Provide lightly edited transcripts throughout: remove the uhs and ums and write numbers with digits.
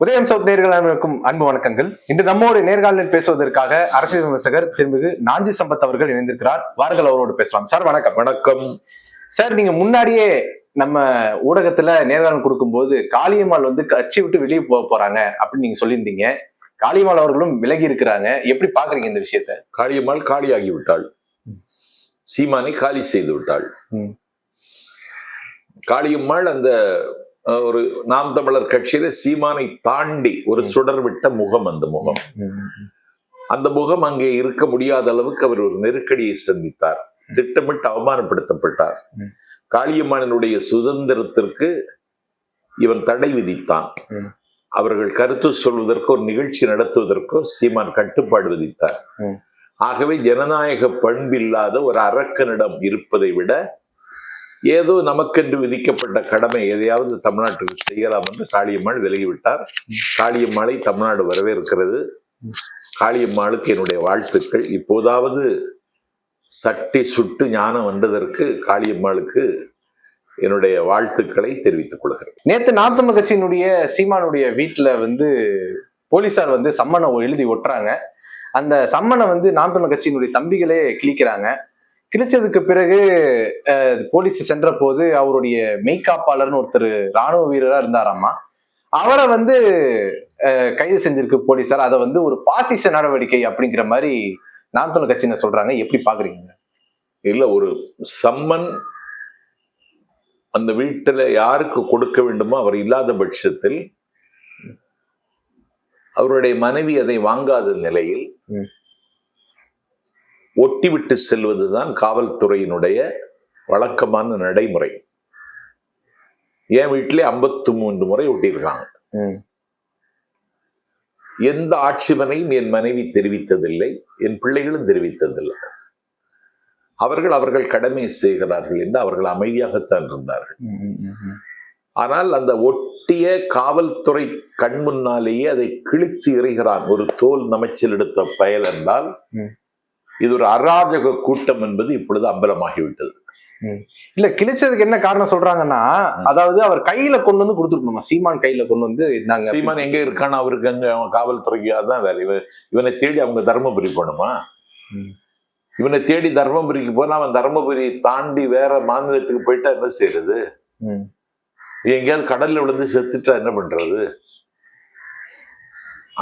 உதயம் சவுத் நேர்காணலுக்கும் அன்பு வணக்கங்கள். இன்று நம்மோடு நேர்காணலில் பேசுவதற்காக அரசியல் விமர்சகர் திருமிகு நாஞ்சி சம்பத் அவர்கள் இணைந்திருக்கிறார். வாருங்கள், அவரோடு பேசலாம். சார் வணக்கம். வணக்கம் சார். நீங்க முன்னாடியே நம்ம ஊடகத்துல நேர்காணல் கொடுக்கும்போது காளியம்மாள் கட்சி விட்டு வெளியே போறாங்க அப்படின்னு நீங்க சொல்லியிருந்தீங்க. காளியம்மாள் அவர்களும் விலகி இருக்கிறாங்க. எப்படி பாக்குறீங்க இந்த விஷயத்த? காளியம்மாள் காலியாகி விட்டாள், சீமானை காலி செய்து விட்டாள். காளியம்மாள் அந்த ஒரு நாம் தமிழர் கட்சியில சீமானை தாண்டி ஒரு சுடர் விட்ட முகம். அந்த முகம் அங்கே இருக்க முடியாத அளவுக்கு அவர் ஒரு நெருக்கடியை சந்தித்தார். திட்டமிட்டு அவமானப்படுத்தப்பட்டார். காளியம்மாளினுடைய சுதந்திரத்திற்கு இவன் தடை விதித்தான். அவர்கள் கருத்து சொல்வதற்கோ ஒரு நிகழ்ச்சி நடத்துவதற்கோ சீமான் கட்டுப்பாடு விதித்தார். ஆகவே ஜனநாயக பண்பில்லாத ஒரு அரக்கனிடம் இருப்பதை விட ஏதோ நமக்கென்று விதிக்கப்பட்ட கடமை எதையாவது தமிழ்நாட்டுக்கு செய்யலாம் என்று காளியம்மாள் விலகிவிட்டார். காளியம்மாளை தமிழ்நாடு வரவேற்கிறது. காளியம்மாளுக்கு என்னுடைய வாழ்த்துக்கள். இப்போதாவது சட்டி சுட்டு ஞானம் வந்ததற்கு காளியம்மாளுக்கு என்னுடைய வாழ்த்துக்களை தெரிவித்துக் கொள்கிறேன். நேற்று நாம் தமிழர் கட்சியினுடைய சீமானுடைய வீட்டுல போலீசார் சம்மனை எழுதி ஒட்டுறாங்க. அந்த சம்மனை நாம் தமிழர் கட்சியினுடைய தம்பிகளே கிழிக்கிறாங்க. கிழிச்சதுக்கு பிறகு போலீஸ் சென்ற போது அவருடைய மெய்காப்பாளர்னு ஒருத்தர் ராணுவ வீரரா இருந்தாராமா. அவரை கைது செஞ்சிருக்கு போலீசார். அதை ஒரு பாசிச நடவடிக்கை அப்படிங்கிற மாதிரி நாம் தமிழர் கட்சியினர் சொல்றாங்க. எப்படி பாக்குறீங்க? இல்ல, ஒரு சம்மன் அந்த வீட்டுல யாருக்கு கொடுக்க வேண்டுமோ அவர் இல்லாத பட்சத்தில் அவருடைய மனைவி அதை வாங்காத நிலையில் ஒட்டிவிட்டு செல்வதுதான் காவல்துறையினுடைய வழக்கமான நடைமுறை. என் வீட்டிலே 53 முறை ஒட்டியிருக்காங்க. எந்த ஆட்சேபனையும் என் மனைவி தெரிவித்ததில்லை, என் பிள்ளைகளும் தெரிவித்ததில்லை. அவர்கள் கடமை செய்கிறார்கள் என்று அவர்கள் அமைதியாகத்தான் இருந்தார்கள். ஆனால் அந்த ஒட்டிய காவல்துறை கண் முன்னாலேயே அதை கிழித்து எறிகிறான் ஒரு தோல் நமைச்சல் எடுத்த பயல் என்றால் இது ஒரு அராஜக கூட்டம் என்பது இப்பொழுது அம்பலமாகிவிட்டது. இல்ல, கிழிச்சதுக்கு என்ன காரணம் சொல்றாங்கன்னா, அதாவது அவர் கையில கொண்டு கொடுத்துருக்கணுமா, சீமான் கையில கொண்டு சீமான் எங்க இருக்கான்னு அவருக்கு அங்க காவல்துறைக்கு அதான் வேலை. இவனை தேடி அவங்க தர்மபுரி போகணுமா? இவனை தேடி தர்மபுரிக்கு போனா அவன் தர்மபுரி தாண்டி வேற மாநிலத்துக்கு போயிட்டா என்ன செய்யறது? எங்கேயாவது கடல்ல விழுந்து செத்துட்டா என்ன பண்றது?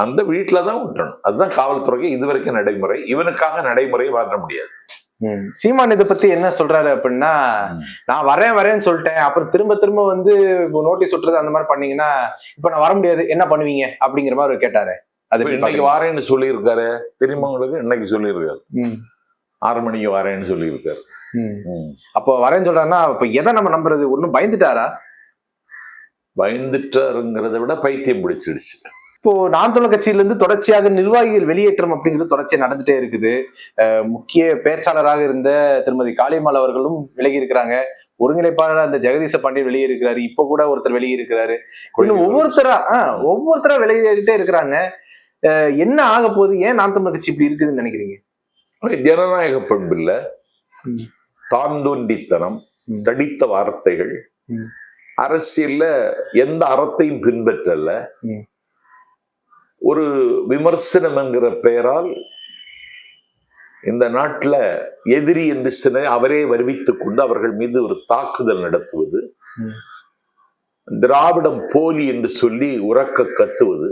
அந்த வீட்டுலதான் விட்டணும். அதுதான் காவல்துறைக்கு இதுவரைக்கும் நடைமுறை. இவனுக்காக நடைமுறையை மாற்ற முடியாது. சீமான் இதை பத்தி என்ன சொல்றாரு அப்படின்னா, நான் வரேன்னு சொல்லிட்டேன், அப்புறம் திரும்ப நோட்டீஸ் விட்டுறது அந்த மாதிரி பண்ணீங்கன்னா இப்ப நான் வர முடியாது, என்ன பண்ணுவீங்க அப்படிங்கிற மாதிரி கேட்டாரு. அது இன்னைக்கு வாரேன்னு சொல்லியிருக்காரு, தெரியுமா உங்களுக்கு? இன்னைக்கு சொல்லியிருக்காரு 6 மணிக்கு வரேன்னு சொல்லியிருக்காரு. அப்போ வரேன்னு சொல்றாருன்னா இப்ப எதை நம்ம நம்புறது? ஒன்னும் பயந்துட்டாரா? பயந்துட்டாருங்கிறத விட பைத்தியம் பிடிச்சிடுச்சு. இப்போ நாம் தமிழர் கட்சியிலிருந்து தொடர்ச்சியாக நிர்வாகிகள் வெளியேற்றம் அப்படிங்கிறது தொடர்ச்சியா நடந்துட்டே இருக்குது. முக்கிய பேச்சாளராக இருந்த திருமதி காளியம்மாள் அவர்களும் விலகி இருக்கிறாங்க. ஒருங்கிணைப்பாளராக இந்த ஜெகதீச பாண்டியன் வெளியே இருக்கிறாரு. இப்ப கூட ஒருத்தர் வெளியே இருக்கிறாரு. ஒவ்வொருத்தரா வெளியேறிட்டே இருக்கிறாங்க. என்ன ஆக போகுது? ஏன் நாம் தமிழர் கட்சி இப்படி இருக்குதுன்னு நினைக்கிறீங்க? ஜனநாயக பண்பில்ல, தாந்தோண்டித்தனம், தடித்த வார்த்தைகள், அரசியல்ல எந்த அறத்தையும் பின்பற்றல. ஒரு விமர்சனம் என்கிற பெயரால் இந்த நாட்டில் எதிரி என்று அவரே வருவித்துக் கொண்டு அவர்கள் மீது ஒரு தாக்குதல் நடத்துவது, திராவிடம் போலி என்று சொல்லி உறக்க கத்துவது,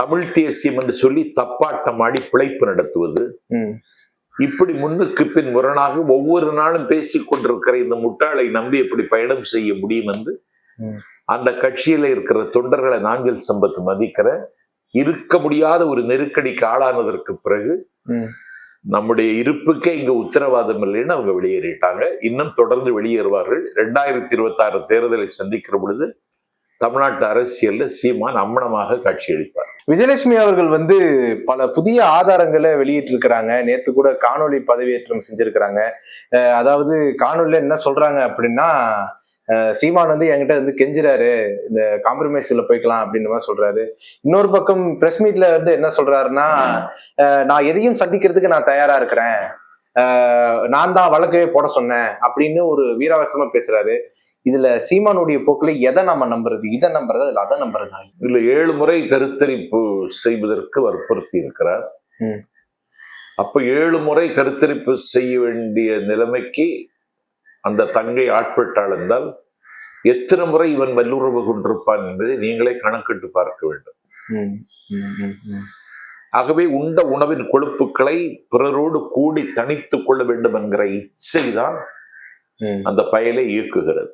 தமிழ் தேசியம் என்று சொல்லி தப்பாட்டம் ஆடி பிழைப்பு நடத்துவது, இப்படி முன்னுக்கு பின் முரணாக ஒவ்வொரு நாளும் பேசிக் கொண்டிருக்கிற இந்த முட்டாளை நம்பி எப்படி பயணம் செய்ய முடியும் என்று அந்த கட்சியில இருக்கிற தொண்டர்களை நாஞ்சில் சம்பத் மதிக்கிற இருக்க முடியாத ஒரு நெருக்கடிக்கு ஆளானதற்கு பிறகு நம்முடைய இருப்புக்கே இங்க உத்தரவாதம் இல்லைன்னு அவங்க வெளியேறிட்டாங்க. இன்னும் தொடர்ந்து வெளியேறுவார்கள். 2026 தேர்தலை சந்திக்கிற பொழுது தமிழ்நாட்டு அரசியல்ல சீமான் அம்மனமாக காட்சியளிப்பார். விஜயலட்சுமி அவர்கள் பல புதிய ஆதாரங்களை வெளியிட்டு இருக்கிறாங்க. நேற்று கூட காணொலி பதவியேற்றம் செஞ்சிருக்கிறாங்க. அதாவது காணொலியில என்ன சொல்றாங்க அப்படின்னா, சீமான் என்கிட்ட கெஞ்சுறாரு, இந்த காம்ப்ரமைஸ்ல போய்க்கலாம் அப்படின்ற மாதிரி சொல்றாரு. இன்னொரு பக்கம் பிரஸ் மீட்ல என்ன சொல்றாருன்னா, நான் எதையும் சந்திக்கிறதுக்கு நான் தயாரா இருக்கிறேன், நான் தான் வழக்கவே போட சொன்னேன் அப்படின்னு ஒரு வீராவசமா பேசுறாரு. இதுல சீமானுடைய போக்குல எதை நம்ம நம்புறது, இதை நம்புறது, இல்ல அதை நம்புறது? இல்ல 7 முறை கருத்தரிப்பு செய்வதற்கு வற்புறுத்தி இருக்கிறார். அப்ப 7 முறை கருத்தரிப்பு செய்ய வேண்டிய நிலைமைக்கு அந்த தங்கை ஆட்பட்டாள் என்றால் எத்தனை முறை இவன் வல்லுறவு கொண்டிருப்பான் என்பதை நீங்களே கணக்கிட்டு பார்க்க வேண்டும். ஆகவே உண்ட உணவின் கொழுப்புக்களை பிறரோடு கூடி தனித்துக் கொள்ள வேண்டும் என்கிற இச்சைதான் அந்த பயலை இயக்குகிறது.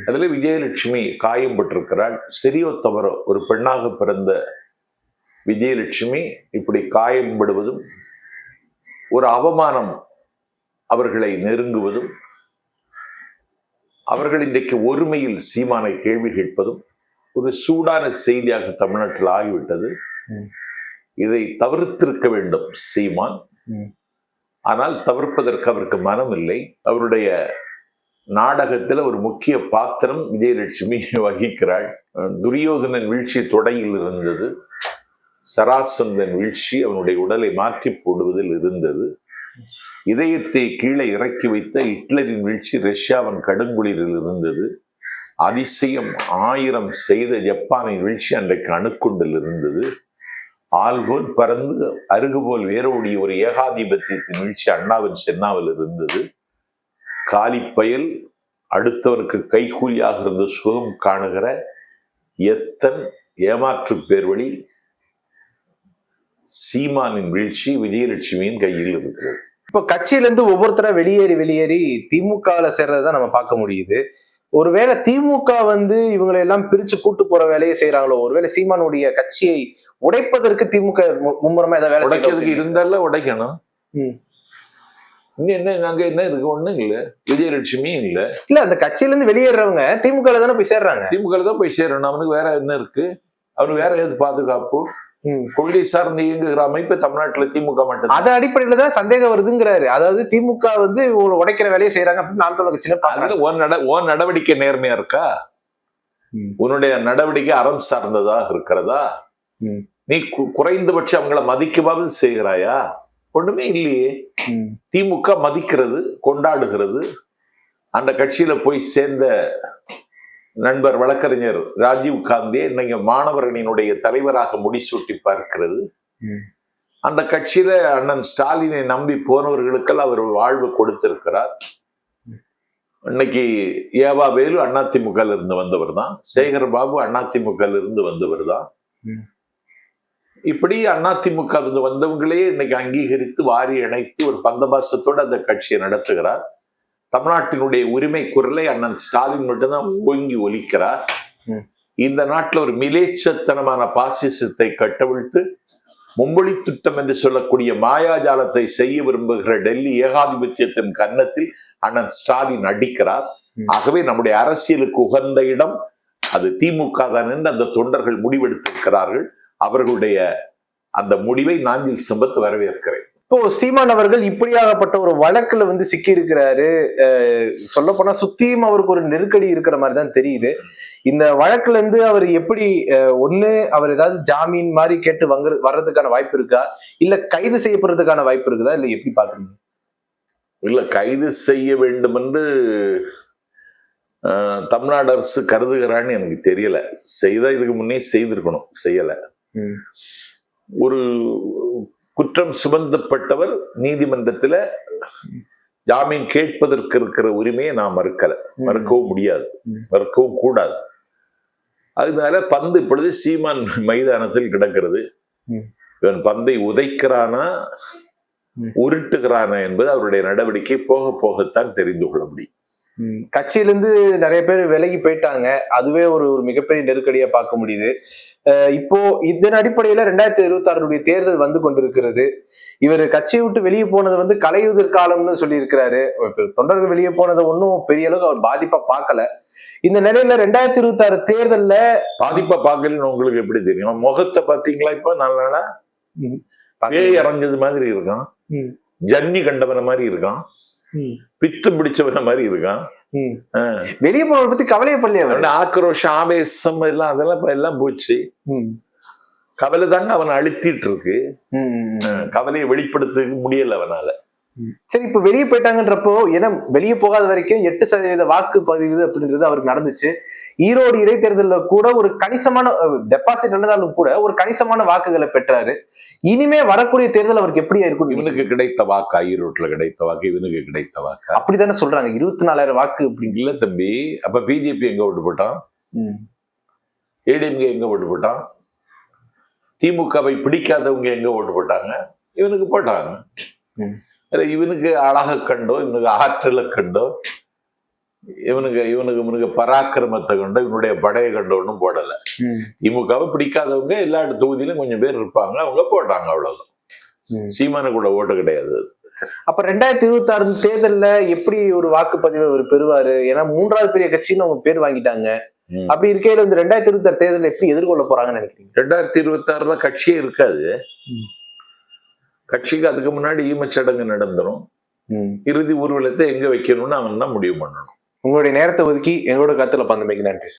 அதுல விஜயலட்சுமி காயம் பட்டிருக்கிறாள். சரியோ தவறோ ஒரு பெண்ணாக பிறந்த விஜயலட்சுமி இப்படி காயம்படுவதும் ஒரு அவமானம் அவர்களை நெருங்குவதும் அவர்கள் இன்றைக்கு ஒருமையில் சீமானை கேள்வி கேட்பதும் ஒரு சூடான செய்தியாக தமிழ்நாட்டில் ஆகிவிட்டது. இதை தவிர்த்திருக்க வேண்டும் சீமான். ஆனால் தவிர்ப்பதற்கு அவருக்கு மனம் இல்லை. அவருடைய நாடகத்தில் ஒரு முக்கிய பாத்திரம் விஜயலட்சுமி வகிக்கிறாள். துரியோதனன் வீழ்ச்சி தொடையில் இருந்தது, சராசந்தன் வீழ்ச்சி அவனுடைய உடலை மாற்றி போடுவதில் இருந்தது, இதயத்தை கீழே இறக்கி வைத்த ஹிட்லரின் வீழ்ச்சி ரஷ்யாவின் கடுங்குளிரில் இருந்தது, அதிசயம் 1000 செய்த ஜப்பானின் வீழ்ச்சி அன்றைக்கு அணுக்குண்டில் இருந்தது, ஆள்போல் பறந்து அருகுபோல் வேரோடிய ஒரு ஏகாதிபத்தியத்தின் வீழ்ச்சி அண்ணாவின் சென்னாவில் இருந்தது, காலிப்பயல் அடுத்தவருக்கு கைக்கூலியாக இருந்த சுகம் காணுகிற எத்தன் ஏமாற்று பேர்வழி சீமானின் வீழ்ச்சி விஜயலட்சுமியின் கையில் இருக்கிறது. இப்போ கட்சியில இருந்து ஒவ்வொருத்தரா வெளியேறி திமுகல சேர்றதை நம்ம பார்க்க முடியுது. ஒருவேளை திமுக இவங்களை எல்லாம் பிரிச்சு கூட்டு போற வேலையை செய்யறாங்களோ, ஒருவேளை சீமானுடைய கட்சியை உடைப்பதற்கு திமுக மும்முரமா ஏதாவது வேலை உடைக்கிறதுக்கு இருந்தாலும் உடைக்கணும். என்ன நாங்க என்ன இருக்கு? ஒண்ணும் இல்ல, விஜயலட்சுமியும் இல்ல அந்த கட்சியில இருந்து வெளியேறவங்க திமுக தானே போய் சேர்றாங்க. திமுக தான் போய் சேரணும். அவனுக்கு வேற என்ன இருக்கு? அவனுக்கு வேற எது பாதுகாப்பு? கொள்கை சார்ந்து இயங்குகிற அமைப்பு தமிழ்நாட்டுல திமுக மட்டும். அது அடிப்படையில தான் சந்தேகம் வருதுங்கிறாரு. அதாவது திமுக உடைக்கிற வேலையை செய்யறாங்க அப்படின்னு நாம் சொல்ல சின்ன நடவடிக்கை நேர்மையா இருக்கா? உன்னுடைய நடவடிக்கை அறம் சார்ந்ததா இருக்கிறதா? நீ குறைந்தபட்சம் அவங்களை மதிக்கவாவது செய்கிறாயா? ஒண்ணுமே இல்லையே. திமுக மதிக்கிறது, கொண்டாடுகிறது. அந்த கட்சியில போய் சேர்ந்த நண்பர் வழக்கறிஞர் ராஜீவ் காந்தியை இன்னைக்கு மாணவரணியினுடைய தலைவராக முடிசூட்டி பார்க்கிறது. அந்த கட்சியில அண்ணன் ஸ்டாலினை நம்பி போனவர்களுக்கெல்லாம் அவர் வாழ்வு கொடுத்திருக்கிறார். இன்னைக்கு ஏவா வேலு அதிமுக இருந்து வந்தவர் தான், சேகர் பாபு அதிமுக இருந்து வந்தவர் தான். இப்படி அதிமுக இருந்து வந்தவங்களே இன்னைக்கு அங்கீகரித்து வாரி இணைத்து ஒரு பந்தபாசத்தோடு அந்த கட்சியை நடத்துகிறார். தமிழ்நாட்டினுடைய உரிமை குரலை அண்ணன் ஸ்டாலின் மட்டும்தான் ஓங்கி ஒலிக்கிறார். இந்த நாட்டில் ஒரு மிலேச்சத்தனமான பாசிசத்தை கட்டவிழ்த்து மும்மொழி திட்டம் என்று சொல்லக்கூடிய மாயாஜாலத்தை செய்ய விரும்புகிற டெல்லி ஏகாதிபத்தியத்தின் கன்னத்தில் அண்ணன் ஸ்டாலின் அடிக்கிறார். ஆகவே நம்முடைய அரசியலுக்கு உகந்த இடம் அது திமுக தான் என்று அந்த தொண்டர்கள் முடிவெடுத்திருக்கிறார்கள். அவர்களுடைய அந்த முடிவை நாஞ்சில் சம்பத் வரவேற்கிறேன். இப்போ சீமான் அவர்கள் இப்படியாகப்பட்ட ஒரு வழக்குல சிக்கி இருக்கிறாரு. சொல்ல போனா சுத்தியும் அவருக்கு ஒரு நெருக்கடி இருக்கிற மாதிரி தான் தெரியுது. இந்த வழக்குல இருந்து அவர் எப்படி ஒண்ணு அவர் ஏதாவது ஜாமீன் மாதிரி கேட்டு வர்றதுக்கான வாய்ப்பு இருக்கா, இல்ல கைது செய்யப்படுறதுக்கான வாய்ப்பு இருக்குதா, இல்ல எப்படி பாக்குறீங்க? இல்ல, கைது செய்ய வேண்டும் என்று தமிழ்நாடு அரசு கருதுகிறான்னு எனக்கு தெரியல. செய்தா இதுக்கு முன்னே செய்திருக்கணும், செய்யல. ஒரு குற்றம் சுமந்தப்பட்டவர் நீதிமன்றத்துல ஜாமீன் கேட்பதற்கு இருக்கிற உரிமையை நான் மறுக்கவும் முடியாது, மறுக்கவும் கூடாது. அதனால பந்து இப்பொழுது சீமான் மைதானத்தில் கிடக்கிறது. இவன் பந்தை உதைக்கிறானா உருட்டுகிறானா என்பது அவருடைய நடவடிக்கை போக போகத்தான் தெரிந்து கொள்ள முடியும். கட்சியிலிருந்து நிறைய பேர் விலகி போயிட்டாங்க. அதுவே ஒரு மிகப்பெரிய நெருக்கடியா பார்க்க முடியுது. இப்போ இதன் அடிப்படையில 2026 தேர்தல் வந்து கொண்டிருக்கிறது. இவர் கட்சியை விட்டு வெளியே போனது கலையுதிர் காலம்னு சொல்லி இருக்கிறாரு. தொண்டர்கள் வெளியே போனதை ஒன்னும் பெரிய அளவுக்கு அவர் பாதிப்பா பார்க்கல. இந்த நிலையில 2026 தேர்தல்ல பாதிப்பா பார்க்கலன்னு உங்களுக்கு எப்படி தெரியும்? முகத்தை பாத்தீங்களா? இப்ப நல்லா பேய் இறஞ்சது மாதிரி இருக்கான், ஜன்னி கண்டவன மாதிரி இருக்கான், பித்து பிடிச்சவன மாதிரி இருக்கான். வெளியே போனதை பத்தி கவலையப்படலையா? ஆக்ரோஷம், ஆவேசம் எல்லாம் அதெல்லாம் போச்சு. கவலை தாங்க அவனை அழுத்திட்டு இருக்கு. கவலையை வெளிப்படுத்த முடியல அவனால. சரி, இப்ப வெளியே போயிட்டாங்கன்றப்போ, ஏன்னா வெளியே போகாத வரைக்கும் 8% வாக்குப்பதிவு அப்படின்றது அவருக்கு நடந்துச்சு. ஈரோடு இடைத்தேர்தல்ல கூட ஒரு கணிசமான டெபாசிட் இருந்தாலும் கூட ஒரு கணிசமான வாக்குகளை பெற்றாரு. இனிமே வரக்கூடிய தேர்தல் அவருக்கு எப்படி இருக்கும்? இவனுக்கு கிடைத்த வாக்கு, ஈரோட்ல கிடைத்த வாக்கு இவனுக்கு கிடைத்த வாக்கு அப்படித்தானே சொல்றாங்க. 24,000 வாக்கு அப்படின்னு. இல்ல தம்பி. அப்ப பிஜேபி எங்க ஓட்டு போட்டான்? ஏடிஎம்கே எங்க ஓட்டு போட்டான்? திமுகவை பிடிக்காதவங்க எங்க ஓட்டு போட்டாங்க? இவனுக்கு போட்டாங்க. இவனுக்கு அழக கண்டோ, இவனுக்கு ஆற்றலை கண்டோ, இவனுக்கு பராக்கிரமத்தை கண்டோ, இவனுடைய படையை கண்டோ ஒன்றும் போடல. திமுகவை பிடிக்காதவங்க எல்லா தொகுதியிலும் கொஞ்சம் பேர் இருப்பாங்க, அவங்க போட்டாங்க, அவ்வளவுதான். சீமானு கூட ஓட்டு கிடையாது. அப்ப 2026 தேர்தல்ல எப்படி ஒரு வாக்குப்பதிவை அவர் பெறுவாரு? ஏன்னா 3வது பெரிய கட்சின்னு அவங்க பேர் வாங்கிட்டாங்க. அப்படி இருக்கையில இந்த 2026 தேர்தல் எப்படி எதிர்கொள்ள போறாங்கன்னு நினைக்கிறீங்க? 2026 கட்சியே இருக்காது. கட்சிக்கு அதுக்கு முன்னாடி ஈமச்சடங்கு நடந்துடும். இறுதி ஊர்வலத்தை எங்க வைக்கணும்னு அவன் தான் முடிவு பண்ணணும். உங்களுடைய நேரத்தை ஒதுக்கி எங்களோட கருத்துல பந்தமைக்கு நன்றி.